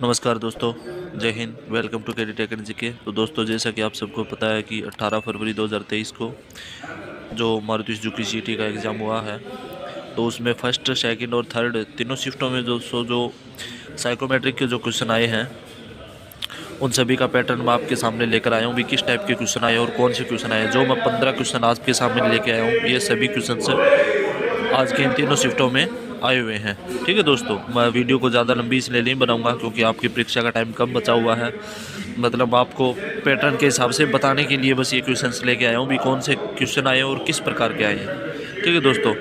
नमस्कार दोस्तों, जय Hind. Welcome to KD tech and GK. तो दोस्तों, जैसा कि आप सबको पता है कि 18 फरवरी 2023 को जो मारुति सुजुकी जीटी का एग्ज़ाम हुआ है, तो उसमें फर्स्ट, सेकंड और थर्ड तीनों शिफ्टों में जो साइकोमेट्रिक के जो क्वेश्चन आए हैं, उन सभी का पैटर्न मैं आपके सामने लेकर आया हूँ। भी किस टाइप के क्वेश्चन आए और कौन से क्वेश्चन आए, जो मैं 15 क्वेश्चन आज के सामने लेके आया हूँ, ये सभी क्वेश्चन आज के इन तीनों शिफ्टों में आए हुए हैं। ठीक है दोस्तों, मैं वीडियो को ज़्यादा लंबी इसलिए नहीं बनाऊंगा क्योंकि आपकी परीक्षा का टाइम कम बचा हुआ है। मतलब आपको पैटर्न के हिसाब से बताने के लिए बस ये क्वेश्चंस लेके आया हूँ भी कौन से क्वेश्चन आए और किस प्रकार के आए हैं। ठीक है दोस्तों,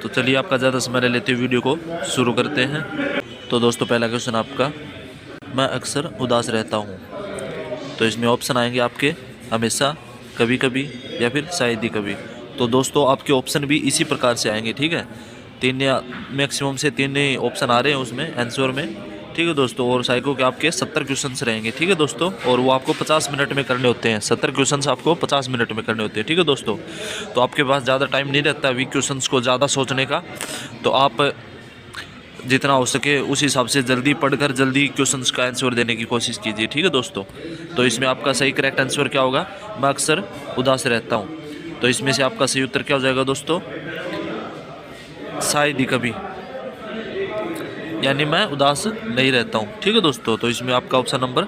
तो चलिए आपका ज़्यादा समय न लेते हुए वीडियो को शुरू करते हैं। तो दोस्तों, पहला क्वेश्चन आपका, मैं अक्सर उदास रहता हूँ। तो इसमें ऑप्शन आएंगे आपके हमेशा, कभी कभी या फिर शायद ही कभी। तो दोस्तों, आपके ऑप्शन भी इसी प्रकार से आएंगे। ठीक है, तीन या मैक्सिमम से तीन ऑप्शन आ रहे हैं उसमें आंसर में। ठीक है दोस्तों, और साइको के आपके 70 क्वेश्चंस रहेंगे। ठीक है दोस्तों, और वो आपको 50 मिनट में करने होते हैं। 70 क्वेश्चंस आपको 50 मिनट में करने होते हैं। ठीक है दोस्तों, तो आपके पास ज़्यादा टाइम नहीं रहता वीक क्वेश्चंस को ज़्यादा सोचने का, तो आप जितना हो सके उस हिसाब से जल्दी पढ़कर जल्दी क्वेश्चंस का आंसर देने की कोशिश कीजिए। ठीक है दोस्तों, तो इसमें आपका सही करेक्ट आंसर क्या होगा, मैं अक्सर उदास रहता हूँ। तो इसमें से आपका सही उत्तर क्या हो जाएगा दोस्तों, शायद ही कभी, यानी मैं उदास नहीं रहता हूँ। ठीक है दोस्तों, तो इसमें आपका ऑप्शन नंबर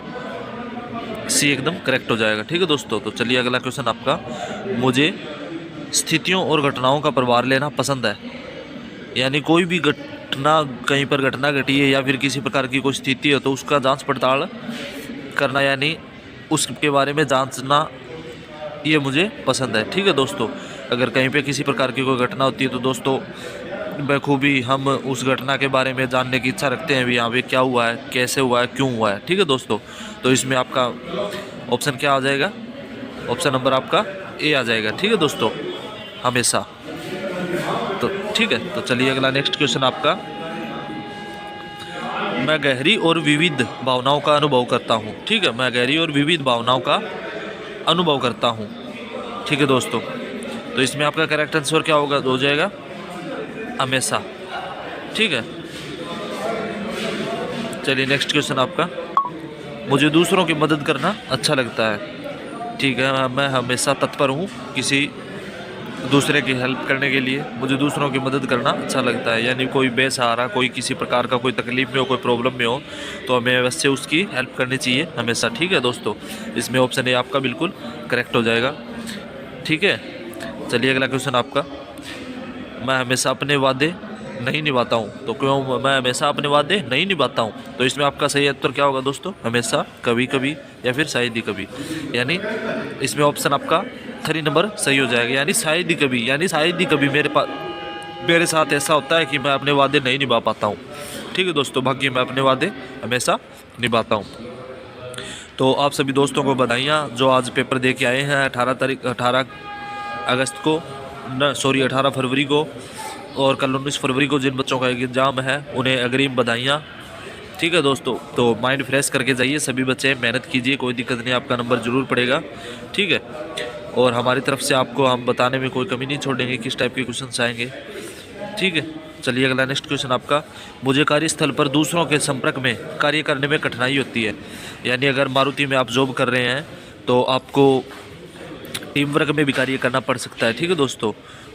सी एकदम करेक्ट हो जाएगा। ठीक है दोस्तों, तो चलिए अगला क्वेश्चन आपका, मुझे स्थितियों और घटनाओं का प्रभार लेना पसंद है। यानी कोई भी घटना, कहीं पर घटना घटी है या फिर किसी प्रकार की कोई स्थिति है तो उसका जांच पड़ताल करना, यानी उसके बारे में जांचना, ये मुझे पसंद है। ठीक है दोस्तों, अगर कहीं पे किसी प्रकार की कोई घटना होती है तो दोस्तों बखूबी हम उस घटना के बारे में जानने की इच्छा रखते हैं भी, यहाँ पे क्या हुआ है, कैसे हुआ है, क्यों हुआ है। ठीक है दोस्तों, तो इसमें आपका ऑप्शन क्या आ जाएगा, ऑप्शन नंबर आपका ए आ जाएगा। ठीक है दोस्तों, हमेशा। तो ठीक है, तो चलिए अगला नेक्स्ट क्वेश्चन आपका, मैं गहरी और विविध भावनाओं का अनुभव करता हूँ। ठीक है, मैं गहरी और विविध भावनाओं का अनुभव करता हूँ। ठीक है दोस्तों, तो इसमें आपका करेक्ट आंसर क्या होगा, हो जाएगा हमेशा। ठीक है, चलिए नेक्स्ट क्वेश्चन आपका, मुझे दूसरों की मदद करना अच्छा लगता है। ठीक है, मैं हमेशा तत्पर हूँ किसी दूसरे की हेल्प करने के लिए। मुझे दूसरों की मदद करना अच्छा लगता है, यानी कोई बेसहारा, कोई किसी प्रकार का कोई तकलीफ में हो, कोई प्रॉब्लम में हो, तो हमें वैसे उसकी हेल्प करनी चाहिए हमेशा। ठीक है दोस्तों, इसमें ऑप्शन ए आपका बिल्कुल करेक्ट हो जाएगा। ठीक है, चलिए अगला क्वेश्चन आपका, मैं हमेशा अपने वादे नहीं निभाता हूँ। तो क्यों मैं हमेशा अपने वादे नहीं निभाता हूँ, तो इसमें आपका सही उत्तर क्या होगा दोस्तों, हमेशा, कभी कभी या फिर शायद ही कभी। यानी इसमें ऑप्शन आपका 3 नंबर सही हो जाएगा, यानी शायद ही कभी, यानी शायद ही कभी मेरे साथ ऐसा होता है कि मैं अपने वादे नहीं निभा पाता हूँ। ठीक है दोस्तों, बाकी मैं अपने वादे हमेशा निभाता हूँ। तो आप सभी दोस्तों को बधाइयाँ जो आज पेपर दे के आए हैं 18 अगस्त को, 18 फरवरी को, और कल 19 फरवरी को जिन बच्चों का एग्ज़ाम है उन्हें अग्रिम बधाइयाँ। ठीक है दोस्तों, तो माइंड फ्रेश करके जाइए सभी बच्चे, मेहनत कीजिए, कोई दिक्कत नहीं, आपका नंबर ज़रूर पड़ेगा। ठीक है, और हमारी तरफ से आपको हम बताने में कोई कमी नहीं छोड़ेंगे किस टाइप के क्वेश्चन आएंगे। ठीक है, चलिए अगला नेक्स्ट क्वेश्चन आपका, मुझे कार्यस्थल पर दूसरों के संपर्क में कार्य करने में कठिनाई होती है। यानी अगर मारुति में आप जॉब कर रहे हैं तो आपको टीम वर्क में भी कार्य करना पड़ सकता है। ठीक है दोस्तों,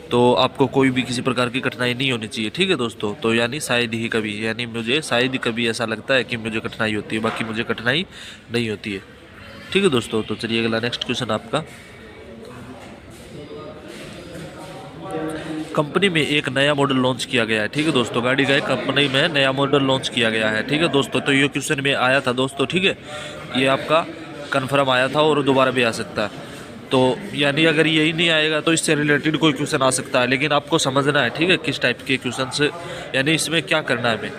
तो आपको कोई भी किसी प्रकार की कठिनाई नहीं होनी चाहिए। ठीक है दोस्तों, तो यानी शायद ही कभी, यानी मुझे शायद ही कभी ऐसा लगता है कि मुझे कठिनाई होती है, बाकी मुझे कठिनाई नहीं होती है। ठीक है दोस्तों, तो चलिए अगला नेक्स्ट क्वेश्चन आपका, कंपनी में एक नया मॉडल लॉन्च किया गया है। ठीक है दोस्तों, गाड़ी का कंपनी में नया मॉडल लॉन्च किया गया है। ठीक है दोस्तों, तो ये क्वेश्चन में आया था दोस्तों। ठीक है, ये आपका कन्फर्म आया था और दोबारा भी आ सकता है। तो यानी अगर यही नहीं आएगा तो इससे रिलेटेड कोई क्वेश्चन आ सकता है, लेकिन आपको समझना है। ठीक है, किस टाइप के क्वेश्चन, यानी इसमें क्या करना है हमें,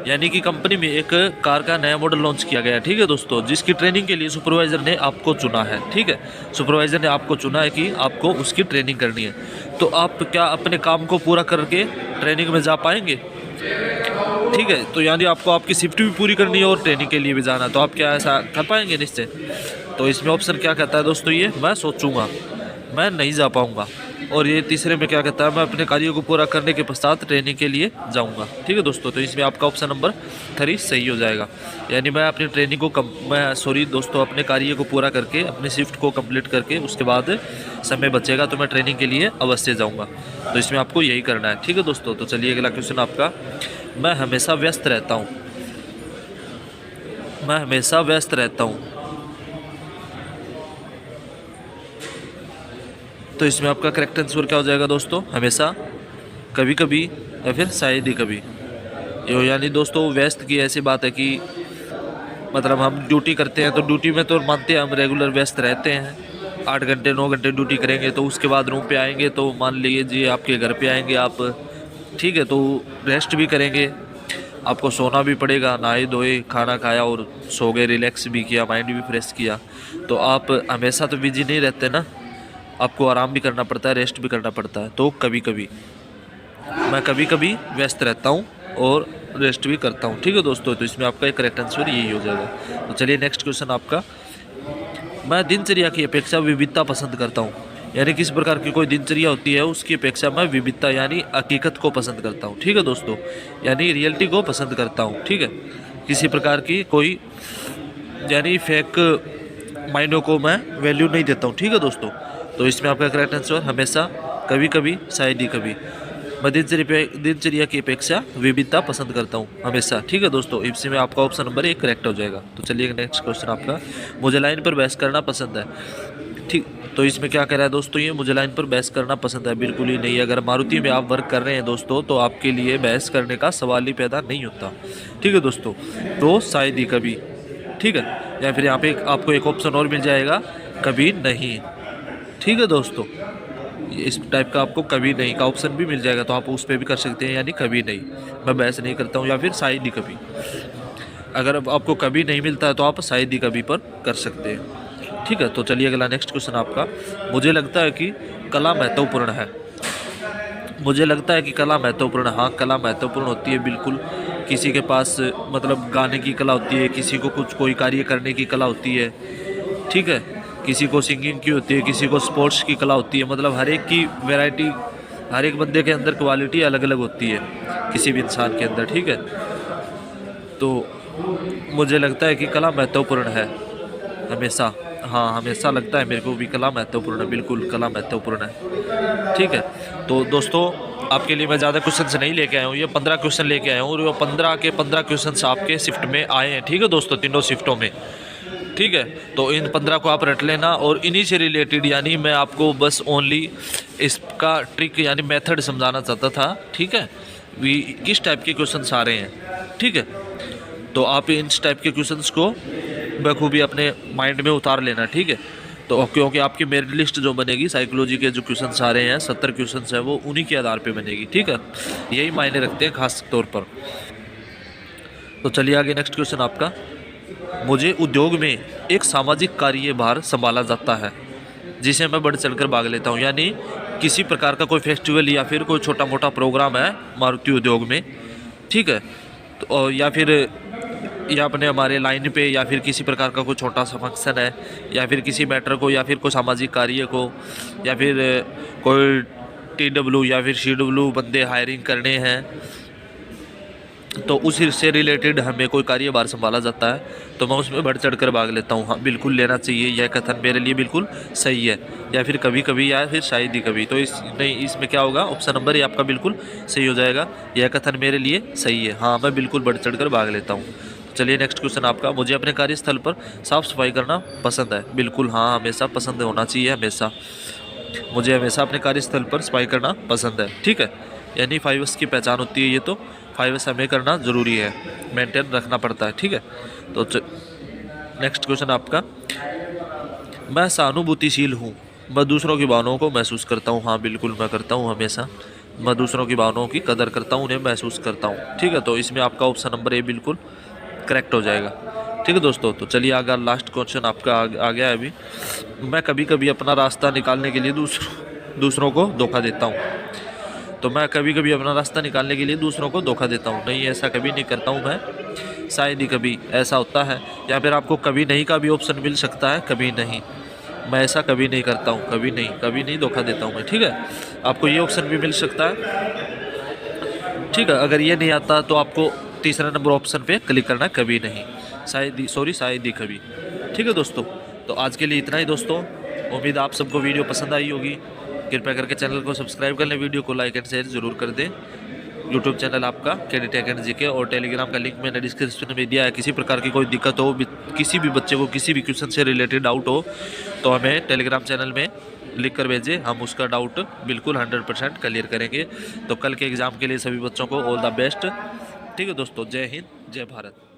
यानी कि कंपनी में एक कार का नया मॉडल लॉन्च किया गया है। ठीक है दोस्तों, जिसकी ट्रेनिंग के लिए सुपरवाइज़र ने आपको चुना है। ठीक है, सुपरवाइज़र ने आपको चुना है कि आपको उसकी ट्रेनिंग करनी है। तो आप क्या अपने काम को पूरा करके ट्रेनिंग में जा पाएंगे? ठीक है, तो यानी आपको आपकी शिफ्ट भी पूरी करनी है और ट्रेनिंग के लिए भी जाना है, तो आप क्या ऐसा कर पाएंगे निश्चय? तो इसमें ऑप्शन क्या कहता है दोस्तों, ये मैं सोचूंगा, मैं नहीं जा पाऊँगा। और ये तीसरे में क्या कहता है, मैं अपने कार्यों को पूरा करने के पश्चात ट्रेनिंग के लिए जाऊँगा। ठीक है दोस्तों, तो इसमें आपका ऑप्शन नंबर 3 सही हो जाएगा। यानी मैं अपनी ट्रेनिंग को अपने कार्य को पूरा करके अपनी शिफ्ट को कंप्लीट करके उसके बाद समय बचेगा तो मैं ट्रेनिंग के लिए अवश्य जाऊँगा। तो इसमें आपको यही करना है। ठीक है दोस्तों, तो चलिए अगला क्वेश्चन आपका, मैं हमेशा व्यस्त रहता हूँ। मैं हमेशा व्यस्त रहता हूँ। तो इसमें आपका करेक्ट आंसर क्या हो जाएगा दोस्तों, हमेशा, कभी कभी या फिर शायद ही कभी। यानी दोस्तों व्यस्त की ऐसी बात है कि मतलब हम ड्यूटी करते हैं तो ड्यूटी में तो मानते हैं हम रेगुलर व्यस्त रहते हैं, 8 घंटे 9 घंटे ड्यूटी करेंगे तो उसके बाद रूम पे आएंगे तो मान लीजिए आपके घर पे आएंगे आप, ठीक है, तो रेस्ट भी करेंगे, आपको सोना भी पड़ेगा, नहाए धोए खाना खाया और सो गए, रिलैक्स भी किया, माइंड भी फ्रेश किया। तो आप हमेशा तो बिजी नहीं रहते ना, आपको आराम भी करना पड़ता है, रेस्ट भी करना पड़ता है। तो कभी कभी, मैं कभी कभी व्यस्त रहता हूँ और रेस्ट भी करता हूँ। ठीक है दोस्तों, तो इसमें आपका एक करेक्ट आंसर यही हो जाएगा। तो चलिए नेक्स्ट क्वेश्चन आपका, मैं दिनचर्या की अपेक्षा विविधता पसंद करता हूँ। यानी किस प्रकार की कोई दिनचर्या होती है उसकी अपेक्षा मैं विविधता यानी हकीकत को पसंद करता हूँ। ठीक है दोस्तों, यानी रियलिटी को पसंद करता हूँ। ठीक है, किसी प्रकार की कोई यानी फेक मायनों को मैं वैल्यू नहीं देता हूँ। ठीक है दोस्तों, तो इसमें आपका करेक्ट आंसर हमेशा, कभी कभी, शायद ही कभी। मैं दिनचर्या की अपेक्षा विविधता पसंद करता हूँ हमेशा। ठीक है दोस्तों, इसमें आपका ऑप्शन नंबर 1 करेक्ट हो जाएगा। तो चलिए नेक्स्ट क्वेश्चन आपका, मुझे लाइन पर बहस करना पसंद है। ठीक, तो इसमें क्या कह रहा है दोस्तों, ये मुझे लाइन पर बहस करना पसंद है, बिल्कुल ही नहीं। अगर मारुति में आप वर्क कर रहे हैं दोस्तों तो आपके लिए बहस करने का सवाल ही पैदा नहीं होता। ठीक है दोस्तों, तो शायद ही कभी। ठीक है, या फिर यहाँ पे आपको एक ऑप्शन और मिल जाएगा, कभी नहीं। ठीक है दोस्तों, इस टाइप का आपको कभी नहीं का ऑप्शन भी मिल जाएगा, तो आप उस पर भी कर सकते हैं, यानी कभी नहीं, मैं बहस नहीं करता हूँ, या फिर शायद ही कभी। अगर आपको कभी नहीं मिलता है तो आप शायद ही कभी पर कर सकते हैं। ठीक है, तो चलिए अगला नेक्स्ट क्वेश्चन आपका, मुझे लगता है कि कला महत्वपूर्ण है। मुझे लगता है कि कला महत्वपूर्ण, हाँ कला महत्वपूर्ण होती है बिल्कुल। किसी के पास मतलब गाने की कला होती है, किसी को कुछ कोई कार्य करने की कला होती है। ठीक है, किसी को सिंगिंग की होती है, किसी को स्पोर्ट्स की कला होती है। मतलब हर एक की वैरायटी, हर एक बंदे के अंदर क्वालिटी अलग अलग होती है किसी भी इंसान के अंदर। ठीक है, तो मुझे लगता है कि कला महत्वपूर्ण है हमेशा, हाँ हमेशा लगता है मेरे को भी कला महत्वपूर्ण है, बिल्कुल कला महत्वपूर्ण है। ठीक है, तो दोस्तों आपके लिए मैं ज़्यादा क्वेश्चन नहीं लेके आया हूँ, ये 15 क्वेश्चन लेके आया हूँ और वो 15 के 15 क्वेश्चन आपके शिफ्ट में आए हैं। ठीक है दोस्तों, तीनों शिफ्टों में। ठीक है, तो इन 15 को आप रट लेना और इन्हीं से रिलेटेड, यानी मैं आपको बस ओनली इसका ट्रिक यानी मेथड समझाना चाहता था। ठीक है, किस टाइप के क्वेश्चंस आ रहे हैं। ठीक है, तो आप इन टाइप के क्वेश्चंस को बखूबी अपने माइंड में उतार लेना। ठीक है, तो क्योंकि आपकी मेरिट लिस्ट जो बनेगी साइकोलॉजी के जो क्वेश्चंस आ रहे हैं 70 क्वेश्चंस हैं, वो उन्हीं के आधार पे बनेगी। ठीक है, यही मायने रखते हैं खास तौर पर। तो चलिए आगे नेक्स्ट क्वेश्चन आपका, मुझे उद्योग में एक सामाजिक कार्यभार संभाला जाता है जिसे मैं बढ़ चढ़कर भाग लेता हूँ। यानी किसी प्रकार का कोई फेस्टिवल या फिर कोई छोटा मोटा प्रोग्राम है मारुति उद्योग में। ठीक है, तो या फिर या अपने हमारे लाइन पे या फिर किसी प्रकार का कोई छोटा सा फंक्शन है या फिर किसी मैटर को या फिर कोई सामाजिक कार्य को या फिर कोई TW या फिर CW बंदे हायरिंग करने हैं, तो उसी से रिलेटेड हमें कोई कार्यभार संभाला जाता है तो मैं उसमें बढ़ चढ़ कर भाग लेता हूँ। हाँ बिल्कुल लेना चाहिए, यह कथन मेरे लिए बिल्कुल सही है। या फिर कभी कभी या फिर शायद ही कभी, तो इसमें क्या होगा, ऑप्शन नंबर ये आपका बिल्कुल सही हो जाएगा, यह कथन मेरे लिए सही है। हाँ मैं बिल्कुल बढ़ चढ़ कर भाग लेता हूँ। चलिए नेक्स्ट क्वेश्चन आपका, मुझे अपने कार्यस्थल पर साफ़ सफाई करना पसंद है। बिल्कुल हाँ, हमेशा पसंद होना चाहिए, हमेशा मुझे हमेशा अपने कार्यस्थल पर सफाई करना पसंद है। ठीक है, यानी 5S की पहचान होती है ये, तो 5S हमें करना ज़रूरी है, मेंटेन रखना पड़ता है। ठीक है, तो नेक्स्ट क्वेश्चन आपका, मैं सहानुभूतिशील हूँ, मैं दूसरों की भावनाओं को महसूस करता हूँ। हाँ बिल्कुल मैं करता हूँ, हमेशा मैं दूसरों की भावनाओं की कदर करता हूँ, उन्हें महसूस करता हूँ। ठीक है, तो इसमें आपका ऑप्शन नंबर ए बिल्कुल करेक्ट हो जाएगा। ठीक है दोस्तों, तो चलिए आगे लास्ट क्वेश्चन आपका आ गया है अभी, मैं कभी कभी अपना रास्ता निकालने के लिए दूसरों को धोखा देता हूँ। तो मैं कभी कभी अपना रास्ता निकालने के लिए दूसरों को धोखा देता हूँ। नहीं, ऐसा कभी नहीं करता हूँ मैं, शायद ही कभी ऐसा होता है। या फिर आपको कभी नहीं का भी ऑप्शन मिल सकता है, कभी नहीं। मैं ऐसा कभी नहीं करता हूँ, कभी नहीं धोखा देता हूँ मैं, ठीक है। आपको ये ऑप्शन भी मिल सकता है, ठीक है। अगर ये नहीं आता तो आपको तीसरा नंबर ऑप्शन पे क्लिक करना है, कभी नहीं, शायद ही कभी, ठीक है दोस्तों। तो आज के लिए इतना ही दोस्तों, उम्मीद आप सबको वीडियो पसंद आई होगी। कृपया करके चैनल को सब्सक्राइब कर लें, वीडियो को लाइक एंड शेयर जरूर कर दें। यूट्यूब चैनल आपका KD Tech and GK और टेलीग्राम का लिंक मैंने डिस्क्रिप्शन में दिया है। किसी प्रकार की कोई दिक्कत हो, किसी भी बच्चे को किसी भी क्वेश्चन से रिलेटेड डाउट हो तो हमें टेलीग्राम चैनल में लिख कर भेजें, हम उसका डाउट बिल्कुल 100% क्लियर करेंगे। तो कल के एग्ज़ाम के लिए सभी बच्चों को ऑल द बेस्ट, ठीक है दोस्तों। जय हिंद, जय भारत।